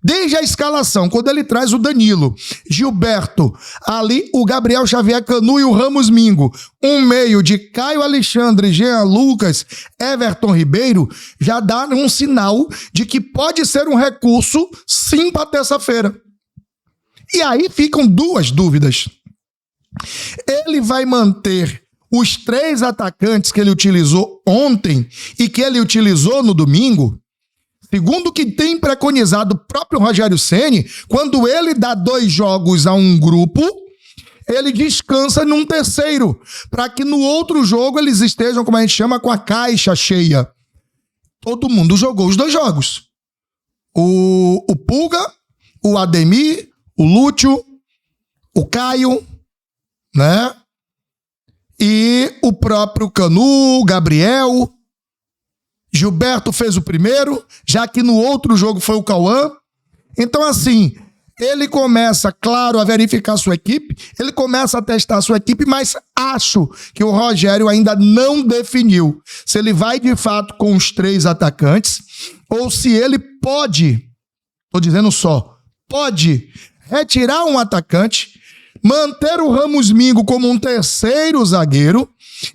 Desde a escalação, quando ele traz o Danilo, Gilberto, ali o Gabriel Xavier Canu e o Ramos Mingo, um meio de Caio Alexandre, Jean Lucas, Everton Ribeiro, já dá um sinal de que pode ser um recurso sim para terça-feira. E aí ficam duas dúvidas. Ele vai manter os 3 atacantes que ele utilizou ontem e que ele utilizou no domingo? Segundo o que tem preconizado o próprio Rogério Ceni, quando ele dá 2 jogos a um grupo, ele descansa num terceiro, para que no outro jogo eles estejam, como a gente chama, com a caixa cheia. Todo mundo jogou os 2 jogos. O Pulga, o Ademir, o Lúcio, o Caio, né? E o próprio Canu, Gabriel. Gilberto fez o primeiro, já que no outro jogo foi o Cauã. Então, assim, ele começa, claro, a verificar a sua equipe, ele começa a testar a sua equipe, mas acho que o Rogério ainda não definiu se ele vai, de fato, com os 3 atacantes, ou se ele pode, estou dizendo só, pode retirar um atacante, manter o Ramos Mingo como um terceiro zagueiro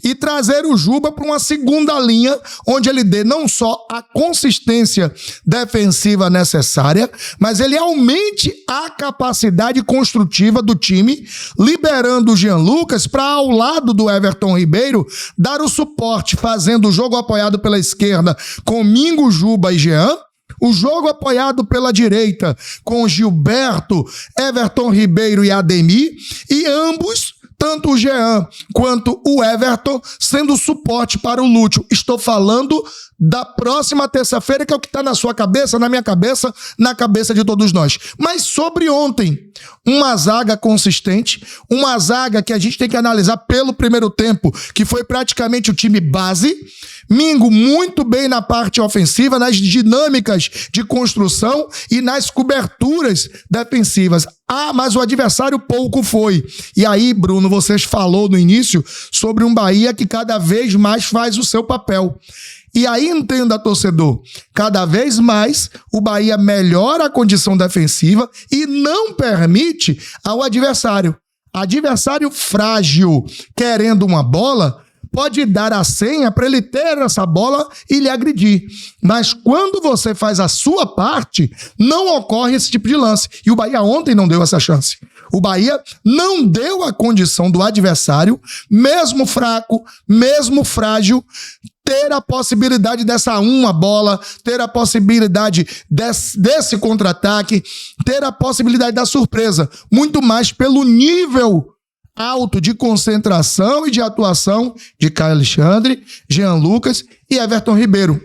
e trazer o Juba para uma segunda linha, onde ele dê não só a consistência defensiva necessária, mas ele aumente a capacidade construtiva do time, liberando o Jean Lucas para, ao lado do Everton Ribeiro, dar o suporte, fazendo o jogo apoiado pela esquerda com Mingo, Juba e Jean, o jogo apoiado pela direita com Gilberto, Everton Ribeiro e Ademir, e ambos, tanto o Jean quanto o Everton, sendo suporte para o Lúcio. Estou falando da próxima terça-feira, que é o que está na sua cabeça, na minha cabeça, na cabeça de todos nós. Mas sobre ontem, uma zaga consistente, uma zaga que a gente tem que analisar pelo primeiro tempo, que foi praticamente o time base. Mingo muito bem na parte ofensiva, nas dinâmicas de construção e nas coberturas defensivas. Ah, mas o adversário pouco foi. E aí, Bruno, vocês falou no início sobre um Bahia que cada vez mais faz o seu papel. E aí, entenda, torcedor, cada vez mais o Bahia melhora a condição defensiva e não permite ao adversário. Adversário frágil, querendo uma bola, pode dar a senha para ele ter essa bola e lhe agredir. Mas quando você faz a sua parte, não ocorre esse tipo de lance. E o Bahia ontem não deu essa chance. O Bahia não deu a condição do adversário, mesmo fraco, mesmo frágil, ter a possibilidade dessa uma bola, ter a possibilidade desse contra-ataque, ter a possibilidade da surpresa. Muito mais pelo nível alto de concentração e de atuação de Caio Alexandre, Jean Lucas e Everton Ribeiro.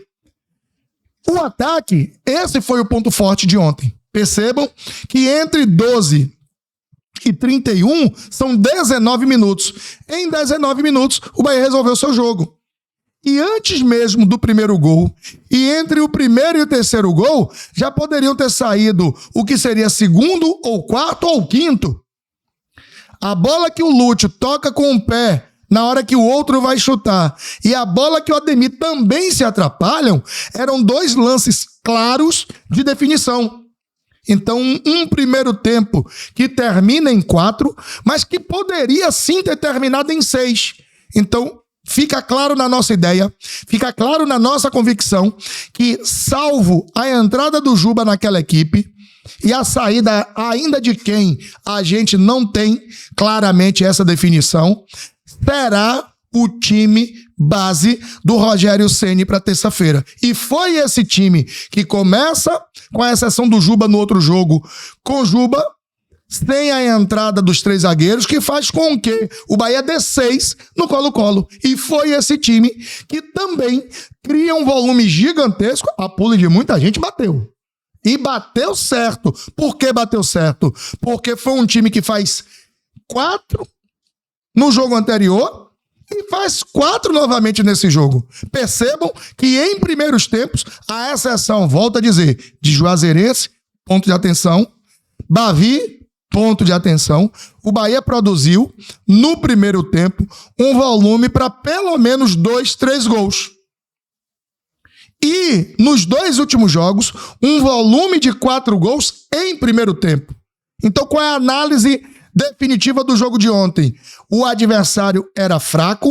O ataque, esse foi o ponto forte de ontem. Percebam que entre 12 e 31 são 19 minutos. Em 19 minutos, o Bahia resolveu seu jogo. E antes mesmo do primeiro gol, e entre o primeiro e o terceiro gol, já poderiam ter saído o que seria segundo, ou quarto, ou quinto. A bola que o Lúcio toca com o pé na hora que o outro vai chutar e a bola que o Ademir também se atrapalham, eram 2 lances claros de definição. Então, um primeiro tempo que termina em 4, mas que poderia sim ter terminado em 6. Então, fica claro na nossa ideia, fica claro na nossa convicção que, salvo a entrada do Juba naquela equipe, e a saída ainda de quem a gente não tem claramente essa definição, será o time base do Rogério Ceni para terça-feira. E foi esse time que começa, com a exceção do Juba no outro jogo, com Juba, sem a entrada dos 3 zagueiros, que faz com que o Bahia dê 6 no Colo-Colo. E foi esse time que também cria um volume gigantesco, a pule de muita gente bateu. E bateu certo. Por que bateu certo? Porque foi um time que faz 4 no jogo anterior e faz 4 novamente nesse jogo. Percebam que em primeiros tempos, a exceção, volto a dizer, de Juazeirense, ponto de atenção, Bavi, ponto de atenção, o Bahia produziu, no primeiro tempo, um volume para pelo menos 2, 3 gols. E, nos 2 últimos jogos, um volume de 4 gols em primeiro tempo. Então, qual é a análise definitiva do jogo de ontem? O adversário era fraco,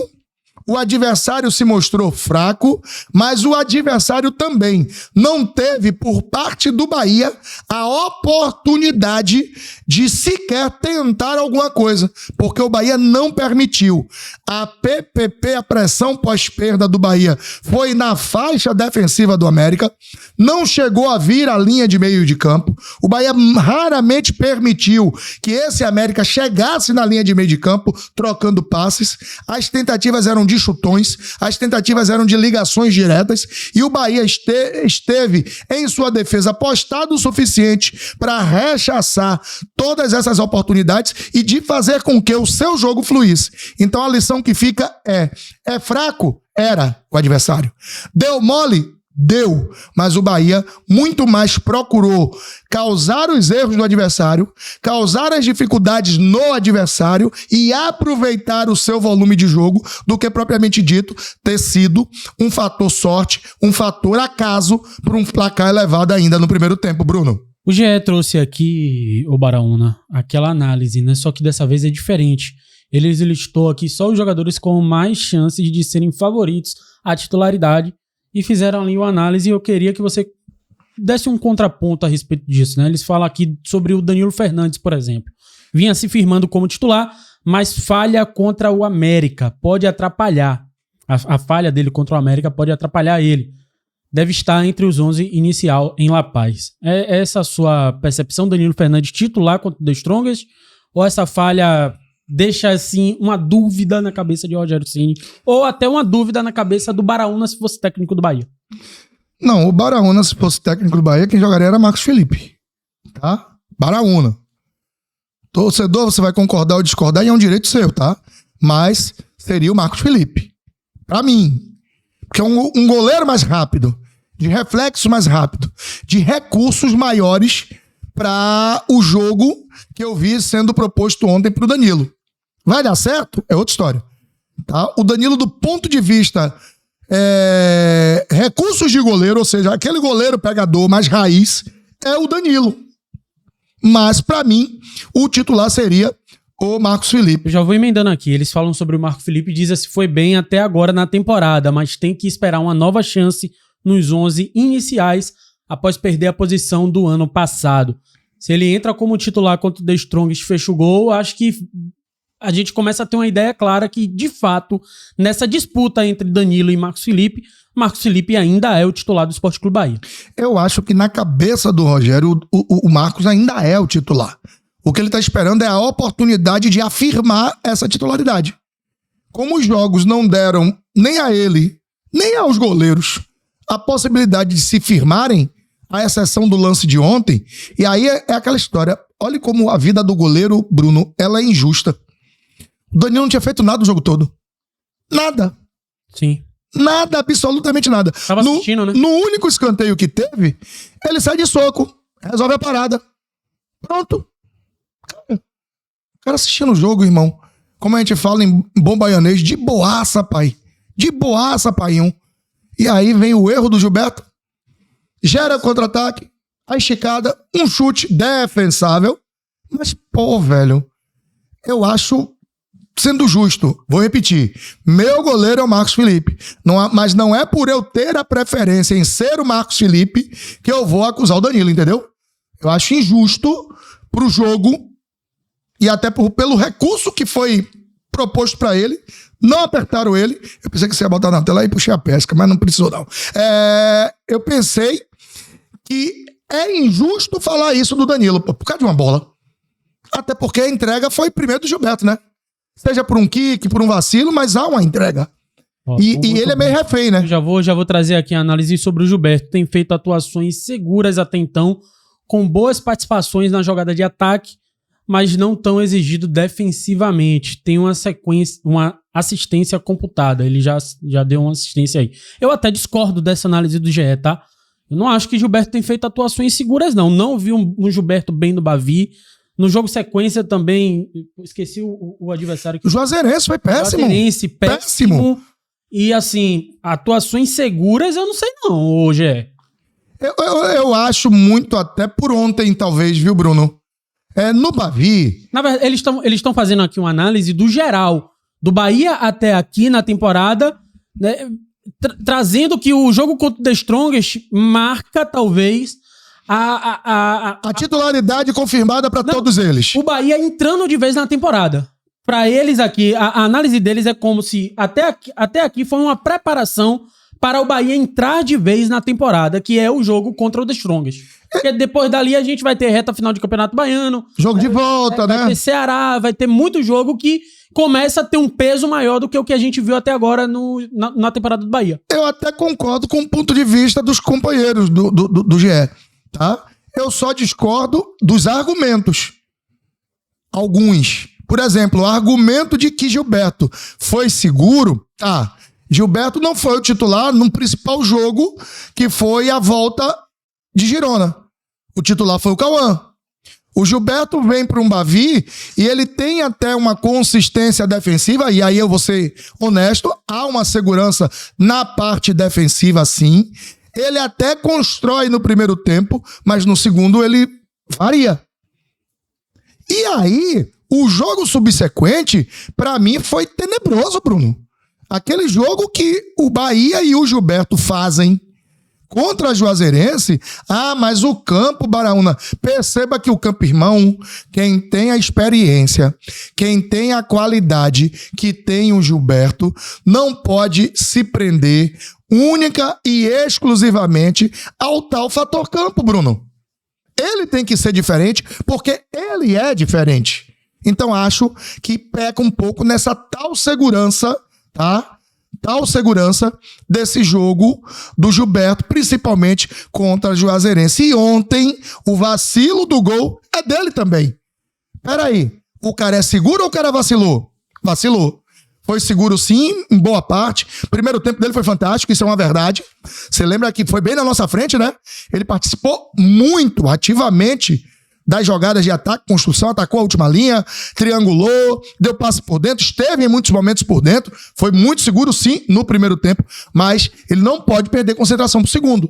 o adversário se mostrou fraco, mas o adversário também não teve, por parte do Bahia, a oportunidade de sequer tentar alguma coisa, porque o Bahia não permitiu. A PPP, a pressão pós-perda do Bahia, foi na faixa defensiva do América, não chegou a vir à linha de meio de campo. O Bahia raramente permitiu que esse América chegasse na linha de meio de campo, trocando passes. As tentativas eram de chutões, as tentativas eram de ligações diretas, e o Bahia esteve em sua defesa postado o suficiente para rechaçar todas essas oportunidades e de fazer com que o seu jogo fluísse. Então a lição que fica é fraco? Era o adversário. Deu mole? Deu, mas o Bahia muito mais procurou causar os erros do adversário, causar as dificuldades no adversário e aproveitar o seu volume de jogo do que propriamente dito ter sido um fator sorte, um fator acaso para um placar elevado ainda no primeiro tempo, Bruno. O GE trouxe aqui, o Baraúna, aquela análise, né? Só que dessa vez é diferente. Ele listou aqui só os jogadores com mais chances de serem favoritos à titularidade e fizeram ali uma análise, e eu queria que você desse um contraponto a respeito disso, né? Eles falam aqui sobre o Danilo Fernandes, por exemplo. Vinha se firmando como titular, mas falha contra o América pode atrapalhar. A falha dele contra o América pode atrapalhar ele. Deve estar entre os 11 inicial em La Paz. É essa a sua percepção, Danilo Fernandes titular contra o The Strongest? Ou essa falha deixa, assim, uma dúvida na cabeça de Rogério Ceni, ou até uma dúvida na cabeça do Baraúna se fosse técnico do Bahia? Não, o Baraúna, se fosse técnico do Bahia, quem jogaria era Marcos Felipe, tá? Baraúna. Torcedor, você vai concordar ou discordar, e é um direito seu, tá? Mas seria o Marcos Felipe. Pra mim. Porque é um goleiro mais rápido, de reflexo mais rápido, de recursos maiores para o jogo que eu vi sendo proposto ontem pro Danilo. Vai dar certo? É outra história. Tá? O Danilo, do ponto de vista recursos de goleiro, ou seja, aquele goleiro pegador mais raiz, é o Danilo. Mas, para mim, o titular seria o Marcos Felipe. Eu já vou emendando aqui. Eles falam sobre o Marcos Felipe e dizem se foi bem até agora na temporada, mas tem que esperar uma nova chance nos 11 iniciais após perder a posição do ano passado. Se ele entra como titular contra o The Strongest e fecha o gol, acho que a gente começa a ter uma ideia clara que, de fato, nessa disputa entre Danilo e Marcos Felipe ainda é o titular do Sport Clube Bahia. Eu acho que na cabeça do Rogério, o Marcos ainda é o titular. O que ele está esperando é a oportunidade de afirmar essa titularidade. Como os jogos não deram nem a ele, nem aos goleiros a possibilidade de se firmarem, à exceção do lance de ontem, e aí é aquela história. Olha como a vida do goleiro, Bruno, ela é injusta. O Danilo não tinha feito nada o jogo todo. Nada. Sim. Nada, absolutamente nada. Tava assistindo, né? No único escanteio que teve, ele sai de soco, resolve a parada. Pronto. O cara assistindo o jogo, irmão, como a gente fala em bom baianês, de boaça, pai. De boaça, paião. E aí vem o erro do Gilberto, gera contra-ataque, a esticada, um chute defensável. Mas, pô, velho, eu acho, sendo justo, vou repetir, meu goleiro é o Marcos Felipe. Mas não é por eu ter a preferência em ser o Marcos Felipe que eu vou acusar o Danilo, entendeu? Eu acho injusto pro jogo e até pelo recurso que foi proposto pra ele. Não apertaram ele. Eu pensei que você ia botar na tela e puxei a pesca, mas não precisou não. Eu pensei que é injusto falar isso do Danilo, por causa de uma bola. Até porque a entrega foi primeiro do Gilberto, né? Seja por um kick, por um vacilo, mas há uma entrega. E ele é meio refém, né? Já vou trazer aqui a análise sobre o Gilberto. Tem feito atuações seguras até então, com boas participações na jogada de ataque, mas não tão exigido defensivamente. Tem uma sequência, uma assistência computada. Ele já deu uma assistência aí. Eu até discordo dessa análise do GE, tá? Eu não acho que Gilberto tem feito atuações seguras, não. Não vi um Gilberto bem no Bavi. No jogo sequência também, esqueci o adversário. O Juazeirense foi péssimo. Juazeirense, péssimo. E, assim, atuações seguras eu não sei não, hoje Eu acho muito até por ontem, talvez, viu, Bruno? No Bavi... Na verdade, eles estão fazendo aqui uma análise do geral, do Bahia até aqui na temporada, né, trazendo que o jogo contra o The Strongest marca, talvez, a titularidade confirmada para todos eles. O Bahia entrando de vez na temporada. Para eles aqui, a análise deles é como se até aqui foi uma preparação para o Bahia entrar de vez na temporada, que é o jogo contra o The Strongest. Porque depois dali a gente vai ter reta final de Campeonato Baiano. Jogo de volta, né? Vai ter Ceará, vai ter muito jogo que começa a ter um peso maior do que o que a gente viu até agora na temporada do Bahia. Eu até concordo com o ponto de vista dos companheiros do GE, tá? Eu só discordo dos argumentos. Alguns. Por exemplo, o argumento de que Gilberto foi seguro, tá? Gilberto não foi o titular no principal jogo, que foi a volta de Girona. O titular foi o Cauã. O Gilberto vem para um Bavi e ele tem até uma consistência defensiva, e aí eu vou ser honesto, há uma segurança na parte defensiva, sim. Ele até constrói no primeiro tempo, mas no segundo ele varia. E aí, o jogo subsequente, para mim, foi tenebroso, Bruno. Aquele jogo que o Bahia e o Gilberto fazem contra a Juazeirense, mas o campo, Baraúna, perceba que o campo irmão, quem tem a experiência, quem tem a qualidade que tem o Gilberto, não pode se prender única e exclusivamente ao tal fator campo, Bruno. Ele tem que ser diferente porque ele é diferente. Então acho que peca um pouco nessa tal segurança, tá? Tal segurança desse jogo do Gilberto, principalmente contra a Juazeirense. E ontem, o vacilo do gol é dele também. Peraí, o cara é seguro ou o cara vacilou? Vacilou. Foi seguro sim, em boa parte. O primeiro tempo dele foi fantástico, isso é uma verdade. Você lembra que foi bem na nossa frente, né? Ele participou muito ativamente das jogadas de ataque, construção, atacou a última linha, triangulou, deu passe por dentro, esteve em muitos momentos por dentro, foi muito seguro sim no primeiro tempo, mas ele não pode perder concentração pro segundo,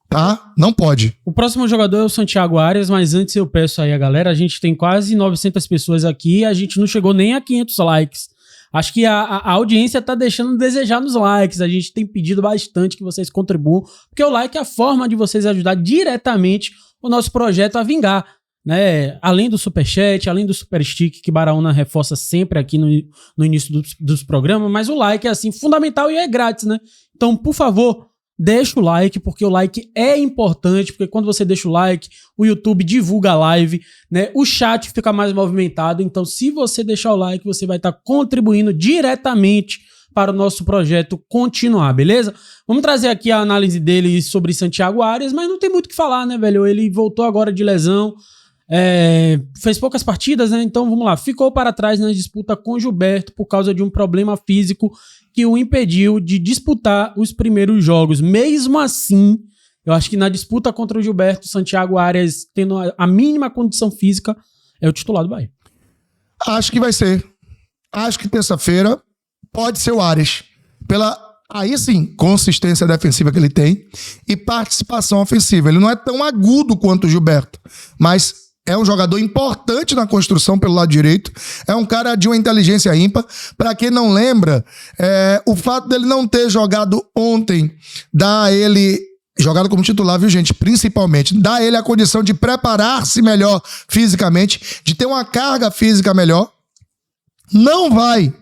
tá? Não pode. O próximo jogador é o Santiago Arias, mas antes eu peço aí a galera, a gente tem quase 900 pessoas aqui, a gente não chegou nem a 500 likes. Acho que a audiência tá deixando desejar nos likes. A gente tem pedido bastante que vocês contribuam, porque o like é a forma de vocês ajudar diretamente o nosso projeto a vingar, né? Além do superchat, além do super stick que Baraúna reforça sempre aqui no início dos programas, mas o like é assim fundamental e é grátis, né? Então, por favor, deixa o like, porque o like é importante, porque quando você deixa o like, o YouTube divulga a live, né? O chat fica mais movimentado, então se você deixar o like, você vai estar contribuindo diretamente para o nosso projeto continuar, beleza? Vamos trazer aqui a análise dele sobre Santiago Arias, mas não tem muito o que falar, né, velho? Ele voltou agora de lesão, fez poucas partidas, né? Então vamos lá, ficou para trás na disputa com Gilberto por causa de um problema físico que o impediu de disputar os primeiros jogos. Mesmo assim, eu acho que na disputa contra o Gilberto, Santiago Arias, tendo a mínima condição física, é o titular do Bahia. Acho que vai ser. Acho que terça-feira pode ser o Arias. Pela, aí sim, consistência defensiva que ele tem e participação ofensiva. Ele não é tão agudo quanto o Gilberto, mas é um jogador importante na construção pelo lado direito. É um cara de uma inteligência ímpar. Para quem não lembra, o fato dele não ter jogado ontem dá a ele, jogado como titular, viu, gente? Principalmente, dá a ele a condição de preparar-se melhor fisicamente, de ter uma carga física melhor. Não vai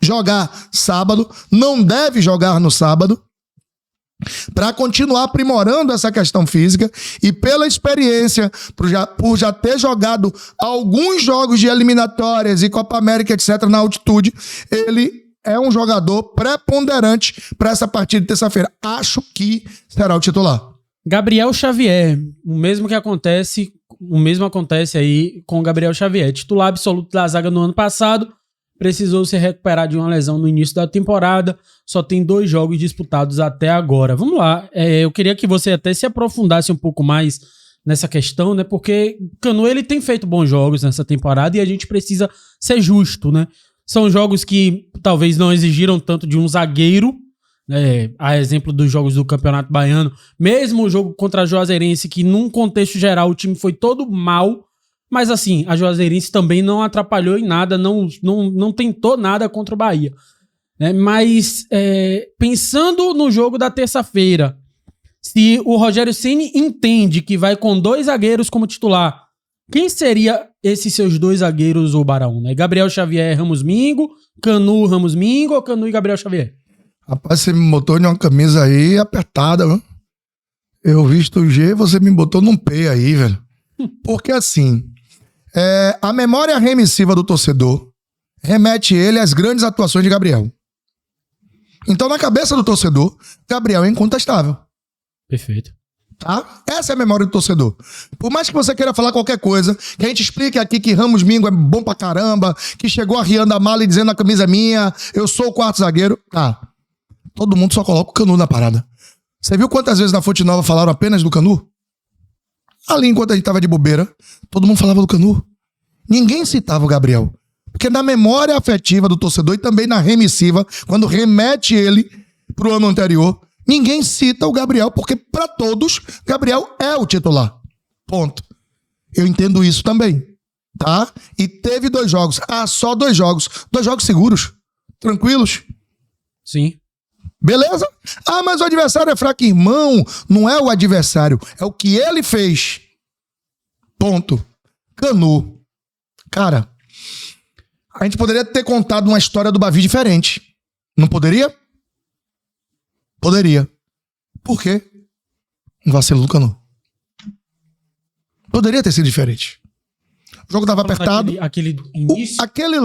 jogar sábado, não deve jogar no sábado, para continuar aprimorando essa questão física e pela experiência, por já ter jogado alguns jogos de eliminatórias e Copa América, etc., na altitude, ele é um jogador preponderante para essa partida de terça-feira. Acho que será o titular. Gabriel Xavier, o mesmo acontece aí com o Gabriel Xavier, titular absoluto da zaga no ano passado, precisou se recuperar de uma lesão no início da temporada, só tem 2 jogos disputados até agora. Vamos lá, eu queria que você até se aprofundasse um pouco mais nessa questão, né? Porque o Canu, ele tem feito bons jogos nessa temporada e a gente precisa ser justo, né? São jogos que talvez não exigiram tanto de um zagueiro, né? A exemplo dos jogos do Campeonato Baiano. Mesmo o jogo contra a Juazeirense, que num contexto geral o time foi todo mal. Mas assim, a Juazeirense também não atrapalhou em nada, não tentou nada contra o Bahia. Né? Mas pensando no jogo da terça-feira, se o Rogério Ceni entende que vai com 2 zagueiros como titular, quem seria esses seus 2 zagueiros, ô Barão? Né? Gabriel Xavier, Ramos Mingo, Canu, Ramos Mingo ou Canu e Gabriel Xavier? Rapaz, você me botou em uma camisa aí apertada, viu? Eu visto o G, você me botou num P aí, velho. Porque assim, a memória remissiva do torcedor remete ele às grandes atuações de Gabriel. Então, na cabeça do torcedor, Gabriel é incontestável. Perfeito. Tá? Essa é a memória do torcedor. Por mais que você queira falar qualquer coisa, que a gente explique aqui que Ramos Mingo é bom pra caramba, que chegou arriando a mala e dizendo a camisa é minha, eu sou o 4º zagueiro. Tá. Todo mundo só coloca o Canu na parada. Você viu quantas vezes na Fonte Nova falaram apenas do Canu? Ali, enquanto a gente tava de bobeira, todo mundo falava do Canu. Ninguém citava o Gabriel. Porque na memória afetiva do torcedor e também na remissiva, quando remete ele pro ano anterior, ninguém cita o Gabriel, porque para todos, Gabriel é o titular. Ponto. Eu entendo isso também, tá? E teve 2 jogos. Só 2 jogos. 2 jogos seguros. Tranquilos. Sim. Beleza? Mas o adversário é fraco. Irmão, não é o adversário. É o que ele fez. Ponto. Canu. Cara, a gente poderia ter contado uma história do Bavi diferente. Não poderia? Poderia. Por quê? Um vacilo do Canu. Poderia ter sido diferente. O jogo estava apertado. Aquele início. Aquele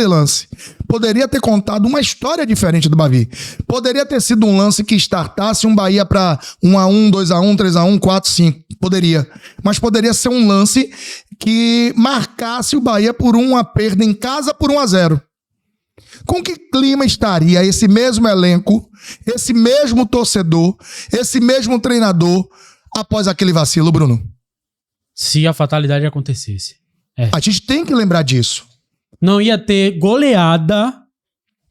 lance. Poderia ter contado uma história diferente do Bavi. Poderia ter sido um lance que startasse um Bahia para 1-1, 2-1, 3-1, 4-5. Poderia. Mas poderia ser um lance que marcasse o Bahia por uma perda em casa por 1-0. Com que clima estaria esse mesmo elenco, esse mesmo torcedor, esse mesmo treinador após aquele vacilo, Bruno? Se a fatalidade acontecesse. A gente tem que lembrar disso. Não ia ter goleada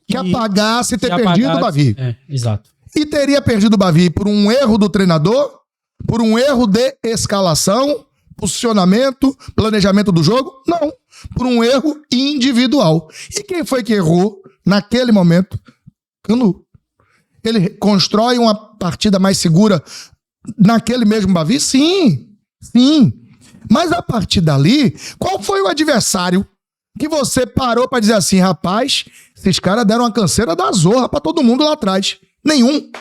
que apagasse ter perdido o Bavi. Exato. E teria perdido o Bavi por um erro do treinador, por um erro de escalação, posicionamento, planejamento do jogo? Não. Por um erro individual. E quem foi que errou naquele momento? Canu. Ele constrói uma partida mais segura naquele mesmo Bavi? Sim. Mas a partir dali, qual foi o adversário que você parou pra dizer assim, rapaz, esses caras deram uma canseira da zorra pra todo mundo lá atrás? Nenhum,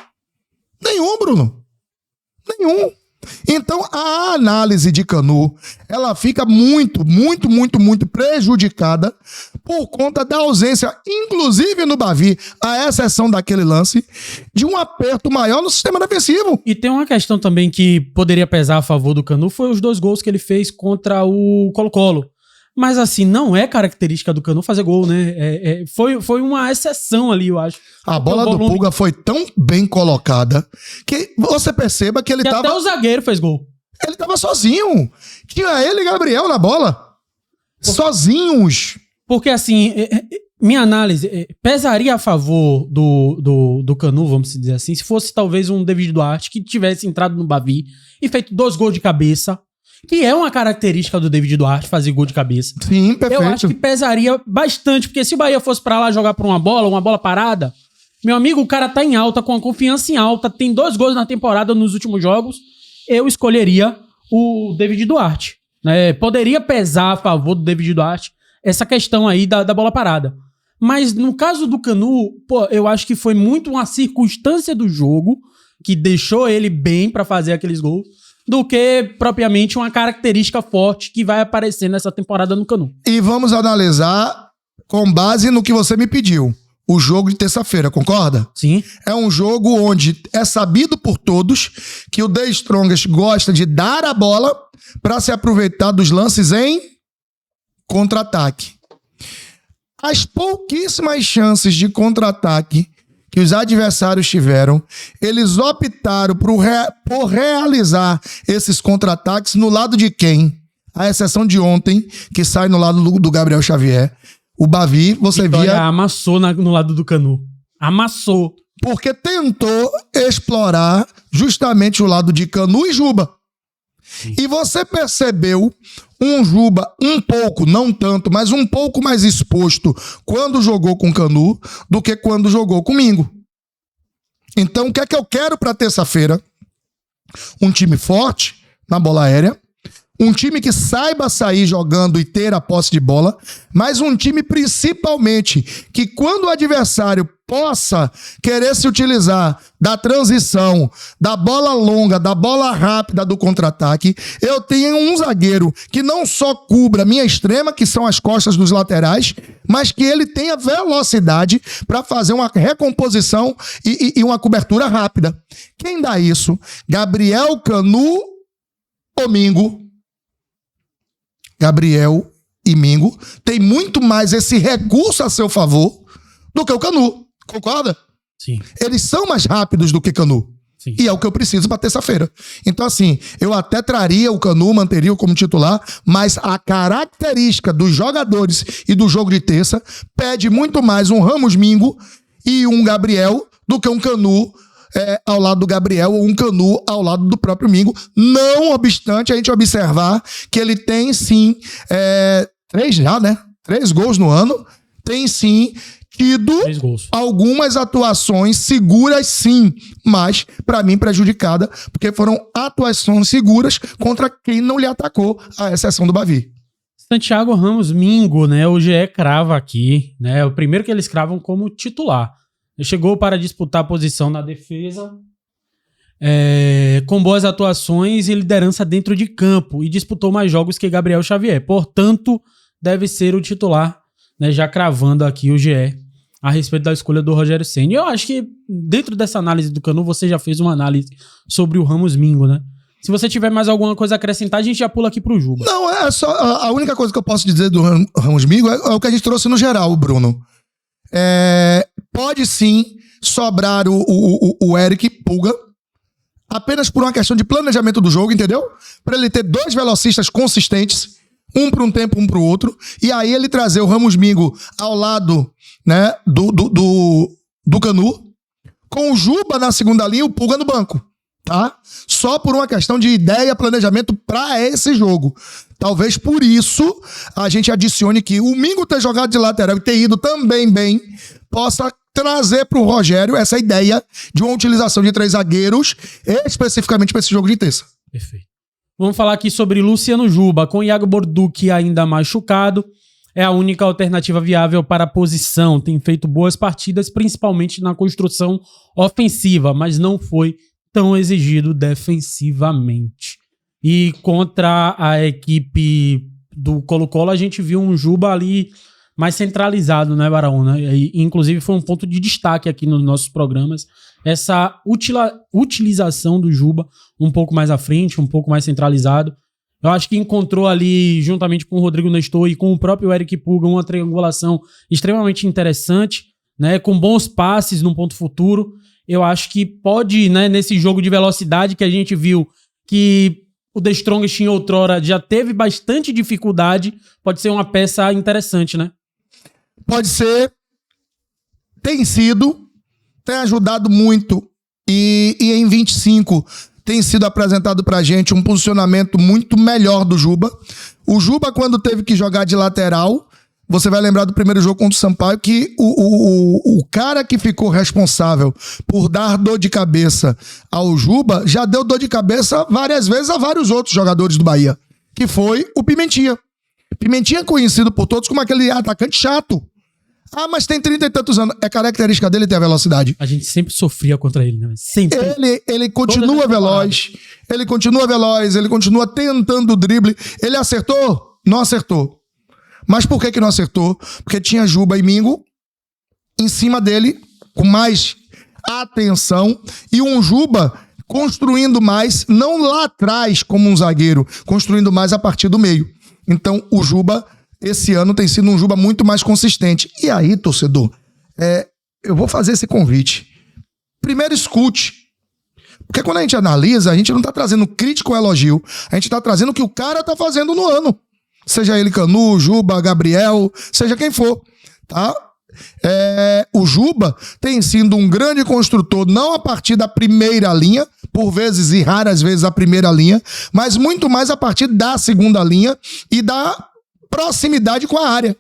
Bruno. Nenhum. Então, a análise de Canu, ela fica muito prejudicada por conta da ausência, inclusive no Bavi, a exceção daquele lance, de um aperto maior no sistema defensivo. E tem uma questão também que poderia pesar a favor do Canu, foi os 2 gols que ele fez contra o Colo-Colo. Mas assim, não é característica do Canu fazer gol, né? Foi uma exceção ali, eu acho. A bola do Pulga foi tão bem colocada que você perceba que ele tava... até o zagueiro fez gol. Ele tava sozinho. Tinha ele e Gabriel na bola. Sozinhos. Porque assim, minha análise pesaria a favor do Canu, vamos dizer assim, se fosse talvez um David Duarte que tivesse entrado no Bavi e feito 2 gols de cabeça. Que é uma característica do David Duarte, fazer gol de cabeça. Sim, perfeito. Eu acho que pesaria bastante, porque se o Bahia fosse pra lá jogar por uma bola parada, meu amigo, o cara tá em alta, com a confiança em alta, tem 2 gols na temporada nos últimos jogos, eu escolheria o David Duarte. Né? Poderia pesar a favor do David Duarte essa questão aí da bola parada. Mas no caso do Canu, eu acho que foi muito uma circunstância do jogo que deixou ele bem pra fazer aqueles gols, do que propriamente uma característica forte que vai aparecer nessa temporada no Canu. E vamos analisar com base no que você me pediu. O jogo de terça-feira, concorda? Sim. É um jogo onde é sabido por todos que o The Strongest gosta de dar a bola para se aproveitar dos lances em contra-ataque. As pouquíssimas chances de contra-ataque que os adversários tiveram, eles optaram por realizar esses contra-ataques no lado de quem? A exceção de ontem, que sai no lado do Gabriel Xavier. O Bavi, você Vitória via... amassou no lado do Canu. Amassou. Porque tentou explorar justamente o lado de Canu e Juba. Sim. E você percebeu um Juba um pouco, não tanto, mas um pouco mais exposto quando jogou com Canu do que quando jogou com Mingo. Então, o que é que eu quero para terça-feira? Um time forte na bola aérea, um time que saiba sair jogando e ter a posse de bola, mas um time principalmente que quando o adversário possa querer se utilizar da transição, da bola longa, da bola rápida do contra-ataque, eu tenho um zagueiro que não só cubra minha extrema, que são as costas dos laterais, mas que ele tenha velocidade para fazer uma recomposição e uma cobertura rápida. Quem dá isso? Gabriel, Canu ou Mingo? Gabriel e Mingo tem muito mais esse recurso a seu favor do que o Canu. Concorda? Sim. Eles são mais rápidos do que Canu. Sim. E é o que eu preciso para terça-feira. Então, assim, eu até traria o Canu, manteria-o como titular, mas a característica dos jogadores e do jogo de terça pede muito mais um Ramos Mingo e um Gabriel do que um Canu ao lado do Gabriel ou um Canu ao lado do próprio Mingo. Não obstante a gente observar que ele tem sim 3 gols no ano, tem sim tido algumas atuações seguras sim, mas para mim prejudicada, porque foram atuações seguras contra quem não lhe atacou, à exceção do Bavi. Santiago Ramos Mingo, né? O GE crava aqui, né? O primeiro que eles cravam como titular. Ele chegou para disputar a posição na defesa, com boas atuações e liderança dentro de campo, e disputou mais jogos que Gabriel Xavier. Portanto, deve ser o titular, né? Já cravando aqui o GE a respeito da escolha do Rogério Ceni. Eu acho que dentro dessa análise do Canu, você já fez uma análise sobre o Ramos Mingo, né? Se você tiver mais alguma coisa a acrescentar, a gente já pula aqui pro Juba. Não, é só a única coisa que eu posso dizer do Ramos Mingo é o que a gente trouxe no geral, Bruno. Pode sim sobrar o Eric Pulga, apenas por uma questão de planejamento do jogo, entendeu? Para ele ter 2 velocistas consistentes, um para um tempo, um para o outro, e aí ele trazer o Ramos Mingo ao lado, né, do Canu, com o Juba na segunda linha e o Pulga no banco, tá? Só por uma questão de ideia, planejamento para esse jogo. Talvez por isso a gente adicione que o Mingo ter jogado de lateral e ter ido também bem, possa trazer para o Rogério essa ideia de uma utilização de 3 zagueiros, especificamente para esse jogo de terça. Perfeito. Vamos falar aqui sobre Luciano Juba, com Iago Borducci ainda machucado. É a única alternativa viável para a posição. Tem feito boas partidas, principalmente na construção ofensiva, mas não foi tão exigido defensivamente. E contra a equipe do Colo-Colo, a gente viu um Juba ali mais centralizado, né, Baraúna? E, inclusive, foi um ponto de destaque aqui nos nossos programas, essa utilização do Juba um pouco mais à frente, um pouco mais centralizado. Eu acho que encontrou ali, juntamente com o Rodrigo Nestor e com o próprio Eric Pulga, uma triangulação extremamente interessante, né, com bons passes no ponto futuro. Eu acho que pode, né, nesse jogo de velocidade que a gente viu que o The Strongest em outrora já teve bastante dificuldade, pode ser uma peça interessante, né? Pode ser, tem sido, tem ajudado muito e em 25 tem sido apresentado pra gente um posicionamento muito melhor do Juba. O Juba, quando teve que jogar de lateral, você vai lembrar do primeiro jogo contra o Sampaio que o cara que ficou responsável por dar dor de cabeça ao Juba já deu dor de cabeça várias vezes a vários outros jogadores do Bahia, que foi o Pimentinha. Pimentinha é conhecido por todos como aquele atacante chato. Ah, mas tem 30 e tantos anos. É característica dele ter a velocidade. A gente sempre sofria contra ele, né? Sempre. Ele continua veloz. Ele continua veloz. Ele continua tentando o drible. Ele acertou? Não acertou. Mas por que não acertou? Porque tinha Juba e Mingo em cima dele, com mais atenção. E um Juba construindo mais, não lá atrás como um zagueiro, construindo mais a partir do meio. Então o Juba, esse ano, tem sido um Juba muito mais consistente. E aí, torcedor, eu vou fazer esse convite. Primeiro, escute. Porque quando a gente analisa, a gente não está trazendo crítica ou elogio. A gente está trazendo o que o cara está fazendo no ano. Seja ele Canu, Juba, Gabriel, seja quem for, tá? O Juba tem sido um grande construtor, não a partir da primeira linha, por vezes e raras vezes a primeira linha, mas muito mais a partir da segunda linha e da proximidade com a área.